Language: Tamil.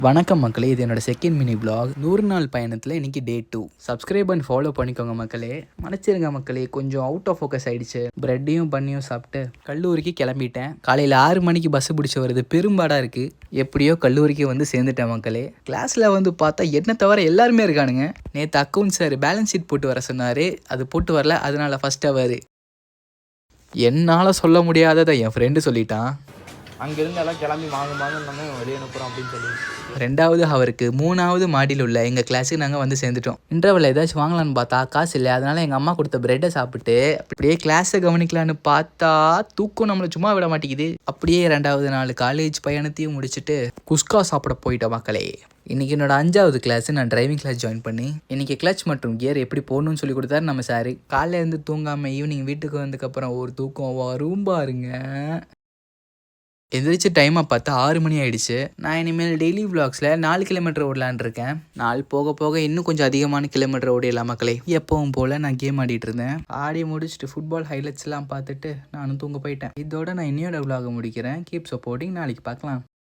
வணக்கம் மக்களே, இது என்னோட செகண்ட் மினி vlog. 100 நாள் பயணத்தில் இன்னைக்கு டே 2. சப்ஸ்கிரைப் அண்ட் ஃபாலோ பண்ணிக்கோங்க மக்களே. மன்னிச்சிருங்க மக்களே, கொஞ்சம் அவுட் ஆஃப் ஃபோக்கஸ் ஆயிடுச்சு. பிரெட்டையும் பண்ணியும் சாப்பிட்டு கல்லூரிக்கு கிளம்பிட்டேன். காலையில் 6 மணிக்கு பஸ் பிடிச்சி வருது, பெரும்பாடாக இருக்குது. எப்படியோ கல்லூரிக்கு வந்து சேர்ந்துட்டேன் மக்களே. கிளாஸில் வந்து பார்த்தா என்ன தவிர எல்லாருமே இருக்கானுங்க. நேற்று அக்கௌண்ட் சார் பேலன்ஸ் ஷீட் போட்டு வர சொன்னார், அது போட்டு வரல, அதனால ஃபர்ஸ்ட் அவர். என்னால் சொல்ல முடியாததை என் ஃப்ரெண்டு சொல்லிட்டான். அங்கேருந்து எல்லாம் கிளம்பி வாங்க நம்ம வெளியே அனுப்புகிறோம் அப்படின்னு சொல்லி. ரெண்டாவது அவருக்கு 3வது மாடியில் உள்ள எங்கள் கிளாஸுக்கு நாங்கள் வந்து சேர்ந்துட்டோம். இன்டர்வல் ஏதாச்சும் வாங்கலான்னு பார்த்தா காசு இல்லை, அதனால் எங்கள் அம்மா கொடுத்த பிரெட்டை சாப்பிட்டு அப்படியே கிளாஸை கவனிக்கலான்னு பார்த்தா தூக்கம் நம்மளை சும்மா விட மாட்டேங்குது. அப்படியே 2வது நாள் காலேஜ் பயணத்தையும் முடிச்சுட்டு குஸ்கா சாப்பிட போயிட்டோம் மக்களே. இன்றைக்கி என்னோட 5வது கிளாஸ். நான் டிரைவிங் கிளாஸ் ஜாயின் பண்ணி இன்றைக்கி கிளச் மற்றும் கியர் எப்படி போடணும்னு சொல்லி கொடுத்தாரு நம்ம சாரு. காலையில் இருந்து தூங்காமல் ஈவினிங் வீட்டுக்கு வந்ததுக்கப்புறம் ஒரு தூக்கம் வரும் பாருங்க. எந்திரிச்சு டைமாக பார்த்தா 6 மணி ஆகிடுச்சு. நான் இனிமேல் டெய்லி விளாக்ஸில் 4 கிலோமீட்டர் ஓடலான் இருக்கேன். நாள் போக போக இன்னும் கொஞ்சம் அதிகமான கிலோமீட்டர் ஓடிடலாம் மக்களே. எப்பவும் போல் நான் கேம் ஆடிட்டு இருந்தேன். ஆடி முடிச்சுட்டு ஃபுட்பால் ஹைலைட்ஸ்லாம் பார்த்துட்டு நானும் தூங்க போயிட்டேன். இதோட நான் இன்னையோட விளாக முடிக்கிறேன். Keep supporting. நாளைக்கு பார்க்கலாம்.